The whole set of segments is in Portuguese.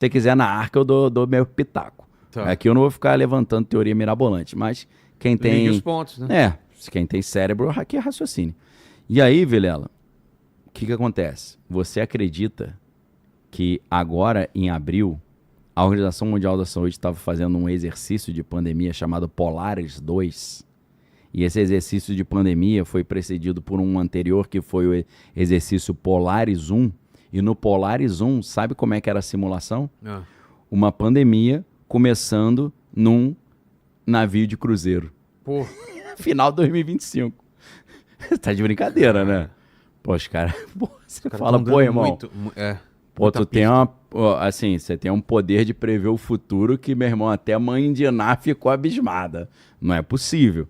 você quiser na arca, eu dou meu pitaco. Tá. Aqui eu não vou ficar levantando teoria mirabolante, mas quem tem... Ligue os pontos, né? Quem tem cérebro, aqui é raciocínio. E aí, Vilela, o que acontece? Você acredita que agora, em abril, a Organização Mundial da Saúde estava fazendo um exercício de pandemia chamado Polaris 2, e esse exercício de pandemia foi precedido por um anterior que foi o exercício Polaris 1, e no Polaris 1, sabe como é que era a simulação? Uma pandemia começando num navio de cruzeiro. Pô. Final de 2025. Tá de brincadeira, né? Pô, os caras... Você fala, pô, irmão... Pô, tu tem uma... Assim, você tem um poder de prever o futuro que, meu irmão, até a mãe de Iná ficou abismada. Não é possível.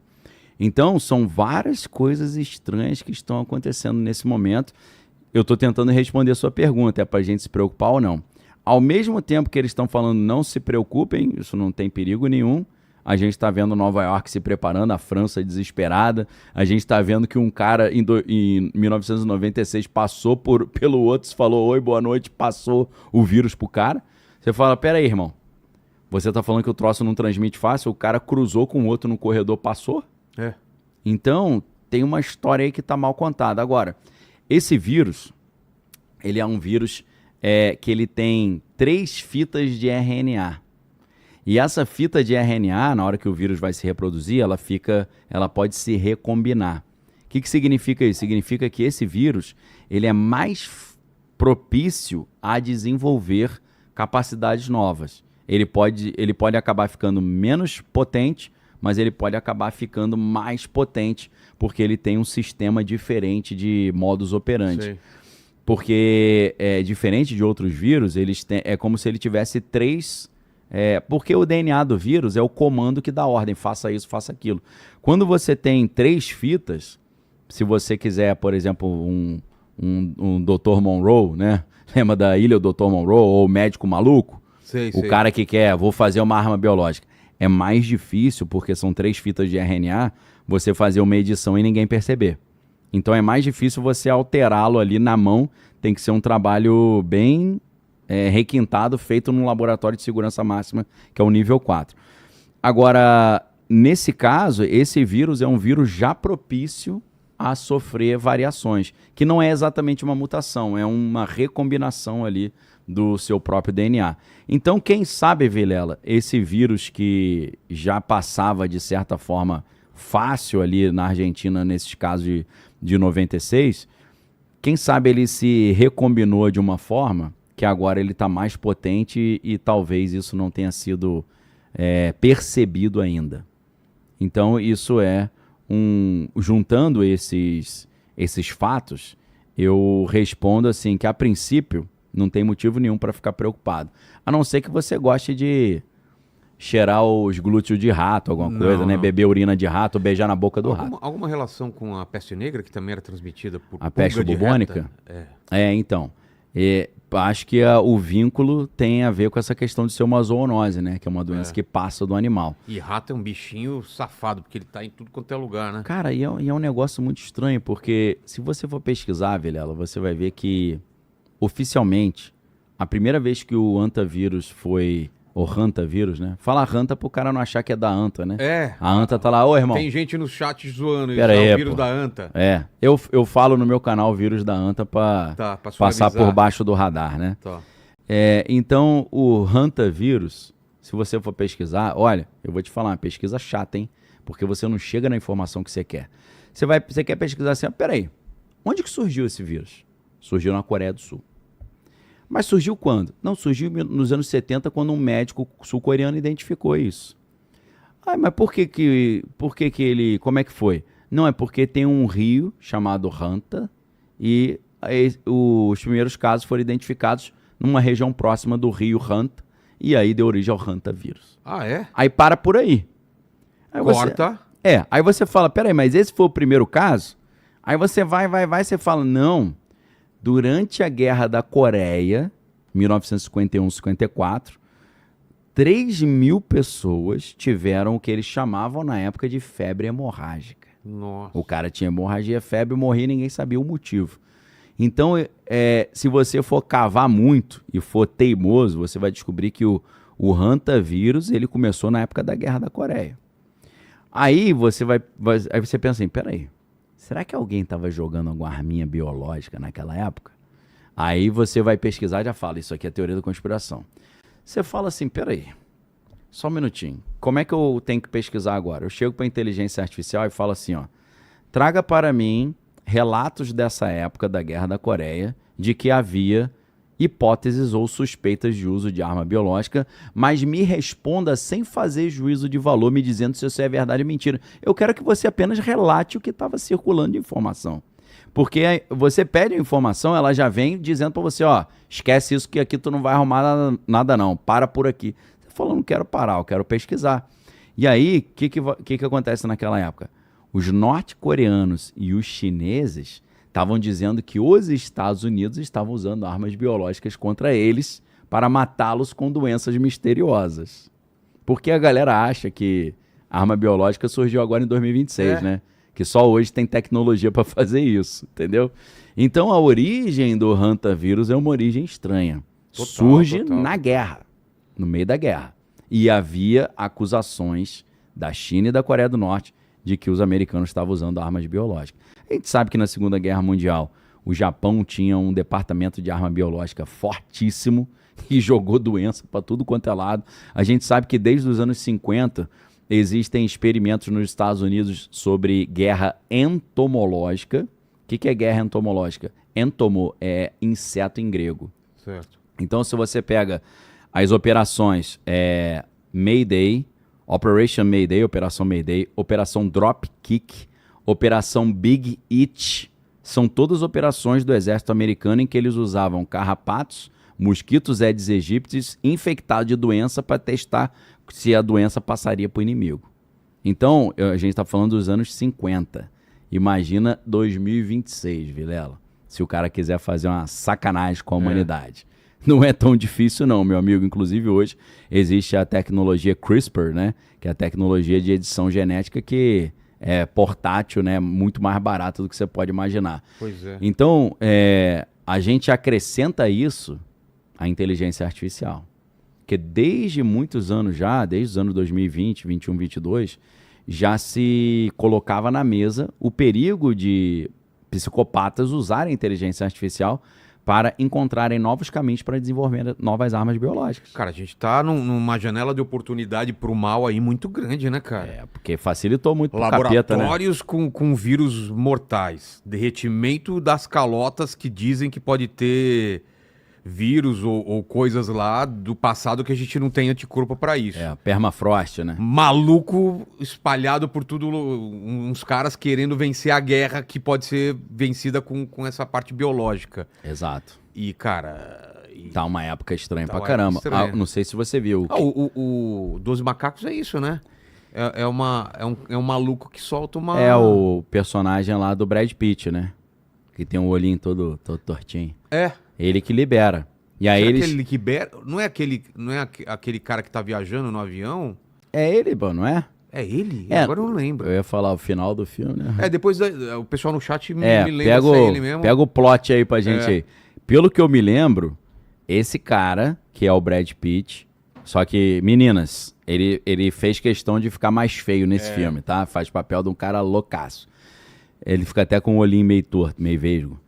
Então, são várias coisas estranhas que estão acontecendo nesse momento. Eu tô tentando responder a sua pergunta, é pra gente se preocupar ou não. Ao mesmo tempo que eles estão falando não se preocupem, isso não tem perigo nenhum, a gente está vendo Nova York se preparando, a França desesperada, a gente está vendo que um cara em 1996 passou pelo outro, falou oi, boa noite, passou o vírus pro cara. Você fala, pera aí, irmão, você tá falando que o troço não transmite fácil, o cara cruzou com o outro no corredor, passou? Então, tem uma história aí que tá mal contada. Agora, esse vírus, ele é um vírus que ele tem 3 fitas de RNA. E essa fita de RNA, na hora que o vírus vai se reproduzir, ela pode se recombinar. O que significa isso? Significa que esse vírus ele é mais propício a desenvolver capacidades novas. Ele pode acabar ficando menos potente, mas ele pode acabar ficando mais potente, porque ele tem um sistema diferente de modus operandi. Sei. Porque, diferente de outros vírus, é como se ele tivesse 3... porque o DNA do vírus é o comando que dá ordem, faça isso, faça aquilo. Quando você tem 3 fitas, se você quiser, por exemplo, um Dr. Monroe, né? Lembra da Ilha do Dr. Monroe, ou o médico maluco? Sei. Cara que quer, vou fazer uma arma biológica. É mais difícil, porque são 3 fitas de RNA, você fazer uma edição e ninguém perceber. Então é mais difícil você alterá-lo ali na mão, tem que ser um trabalho bem... requintado, feito num laboratório de segurança máxima, que é o nível 4. Agora, nesse caso, esse vírus é um vírus já propício a sofrer variações, que não é exatamente uma mutação, é uma recombinação ali do seu próprio DNA. Então, quem sabe, Vilela, esse vírus que já passava, de certa forma, fácil ali na Argentina, nesses casos de 96, quem sabe ele se recombinou de uma forma que agora ele está mais potente e talvez isso não tenha sido percebido ainda. Então, isso juntando esses fatos, eu respondo assim que, a princípio, não tem motivo nenhum para ficar preocupado. A não ser que você goste de cheirar os glúteos de rato, alguma coisa, né? Beber urina de rato, beijar na boca do rato. Alguma relação com a peste negra, que também era transmitida por a peste bubônica? Então... acho que o vínculo tem a ver com essa questão de ser uma zoonose, né? Que é uma doença que passa do animal. E rato é um bichinho safado, porque ele tá em tudo quanto é lugar, né? Cara, e é um negócio muito estranho, porque se você for pesquisar, Vilela, você vai ver que, oficialmente, a primeira vez que o hantavírus foi... O hantavírus, né? Fala hanta pro cara não achar que é da anta, né? A anta tá lá, ô irmão. Tem gente no chat zoando isso, o vírus da anta. Eu falo no meu canal o vírus da anta pra passar por baixo do radar, né? Então, o hantavírus, se você for pesquisar, olha, eu vou te falar, uma pesquisa chata, hein? Porque você não chega na informação que você quer. Você quer pesquisar assim, peraí, onde que surgiu esse vírus? Surgiu na Coreia do Sul. Mas surgiu quando? Não, surgiu nos anos 70, quando um médico sul-coreano identificou isso. Mas por que ele... Como é que foi? Não, é porque tem um rio chamado Hanta e os primeiros casos foram identificados numa região próxima do rio Hanta e aí deu origem ao hantavírus. Aí para por aí. Corta. Aí você fala, peraí, mas esse foi o primeiro caso? Aí você vai, você fala, não... Durante a Guerra da Coreia, 1951-54, 3.000 pessoas tiveram o que eles chamavam na época de febre hemorrágica. Nossa. O cara tinha hemorragia, febre, morria e ninguém sabia o motivo. Então, se você for cavar muito e for teimoso, você vai descobrir que o hantavirus ele começou na época da Guerra da Coreia. Aí você aí você pensa assim, peraí, será que alguém estava jogando alguma arminha biológica naquela época? Aí você vai pesquisar e já fala, isso aqui é teoria da conspiração. Você fala assim, peraí, só um minutinho, como é que eu tenho que pesquisar agora? Eu chego para a inteligência artificial e falo assim, ó, traga para mim relatos dessa época da Guerra da Coreia de que havia hipóteses ou suspeitas de uso de arma biológica, mas me responda sem fazer juízo de valor, me dizendo se isso é verdade ou mentira. Eu quero que você apenas relate o que estava circulando de informação. Porque você pede a informação, ela já vem dizendo para você, ó, esquece isso que aqui tu não vai arrumar nada não, para por aqui. Você falou, não quero parar, eu quero pesquisar. E aí, o que acontece naquela época? Os norte-coreanos e os chineses estavam dizendo que os Estados Unidos estavam usando armas biológicas contra eles para matá-los com doenças misteriosas. Porque a galera acha que a arma biológica surgiu agora em 2026, né? Que só hoje tem tecnologia para fazer isso, entendeu? Então a origem do hantavirus é uma origem estranha. Surge na guerra, no meio da guerra. E havia acusações da China e da Coreia do Norte de que os americanos estavam usando armas biológicas. A gente sabe que na Segunda Guerra Mundial o Japão tinha um departamento de arma biológica fortíssimo e jogou doença para tudo quanto é lado. A gente sabe que desde os anos 50 existem experimentos nos Estados Unidos sobre guerra entomológica. O que é guerra entomológica? Entomo é inseto em grego. Certo. Então, se você pega as operações Mayday, Operation Mayday, Operação Mayday, Operação Dropkick, Operação Big Itch, são todas operações do exército americano em que eles usavam carrapatos, mosquitos Aedes aegypti infectados de doença para testar se a doença passaria para o inimigo. Então, a gente está falando dos anos 50. Imagina 2026, Vilela, se o cara quiser fazer uma sacanagem com a humanidade. Não é tão difícil não, meu amigo. Inclusive hoje existe a tecnologia CRISPR, né? Que é a tecnologia de edição genética que é portátil, né? Muito mais barata do que você pode imaginar. Pois é. Então, a gente acrescenta isso à inteligência artificial. Porque desde muitos anos já, desde os anos 2020, 21, 22, já se colocava na mesa o perigo de psicopatas usarem a inteligência artificial para encontrarem novos caminhos para desenvolver novas armas biológicas. Cara, a gente tá numa janela de oportunidade pro mal aí muito grande, né, cara? Porque facilitou muito pro laboratórios capeta, né? com vírus mortais, derretimento das calotas que dizem que pode ter vírus ou coisas lá do passado que a gente não tem anticorpo para isso. Permafrost, né? Maluco espalhado por tudo, uns caras querendo vencer a guerra que pode ser vencida com essa parte biológica. Exato. E, cara... Tá uma época estranha pra caramba. Não sei se você viu. O 12 Macacos é isso, né? É um maluco que solta uma... É o personagem lá do Brad Pitt, né? Que tem um olhinho todo tortinho. Ele que libera. E aí ele libera? Não é aquele cara que tá viajando no avião? É ele, não é? É ele? Agora eu não lembro. Eu ia falar o final do filme, né? Depois o pessoal no chat me lembra se é ele mesmo. Pega o plot aí pra gente aí. Pelo que eu me lembro, esse cara, que é o Brad Pitt, só que, meninas, ele fez questão de ficar mais feio nesse filme, tá? Faz papel de um cara loucaço. Ele fica até com o olhinho meio torto, meio vesgo.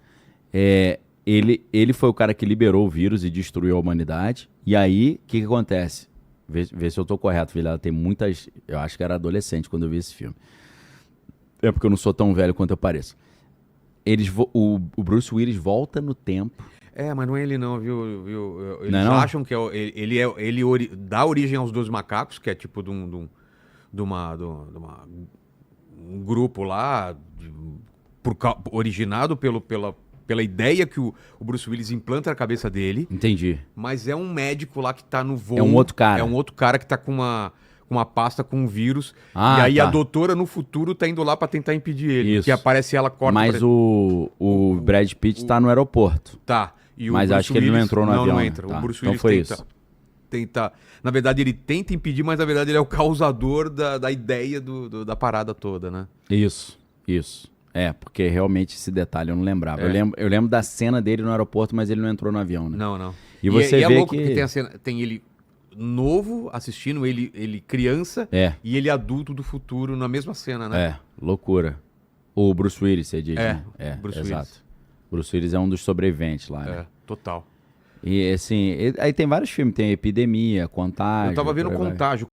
Ele foi o cara que liberou o vírus e destruiu a humanidade. E aí, o que acontece? Vê se eu tô correto, filha. Ela tem muitas... Eu acho que era adolescente quando eu vi esse filme. É porque eu não sou tão velho quanto eu pareço. O Bruce Willis volta no tempo. Mas não é ele não, viu? Eles acham que ele dá origem aos 12 Macacos, que é tipo de um grupo lá, originado pela ideia que o Bruce Willis implanta na cabeça dele. Entendi. Mas é um médico lá que tá no voo. É um outro cara. É um outro cara que tá com uma pasta com um vírus. E aí a doutora no futuro tá indo lá pra tentar impedir ele. Isso. Que aparece ela, corta... Mas o Brad Pitt tá no aeroporto. Tá. Mas Bruce acho que ele não entrou no avião. Não entra. Tá. O Bruce Willis então foi isso. Na verdade, ele tenta impedir, mas na verdade ele é o causador da ideia da parada toda, né? Isso. Porque realmente esse detalhe eu não lembrava. É. Eu lembro da cena dele no aeroporto, mas ele não entrou no avião, né? Não. E você vê é louco que... porque tem a cena, tem ele novo assistindo, ele criança e ele adulto do futuro na mesma cena, né? Loucura. O Bruce Willis, você diz, né? Bruce exato. Willis. Bruce Willis é um dos sobreviventes lá, né? Total. E assim, aí tem vários filmes, tem Epidemia, Contágio... Eu tava vendo Contágio.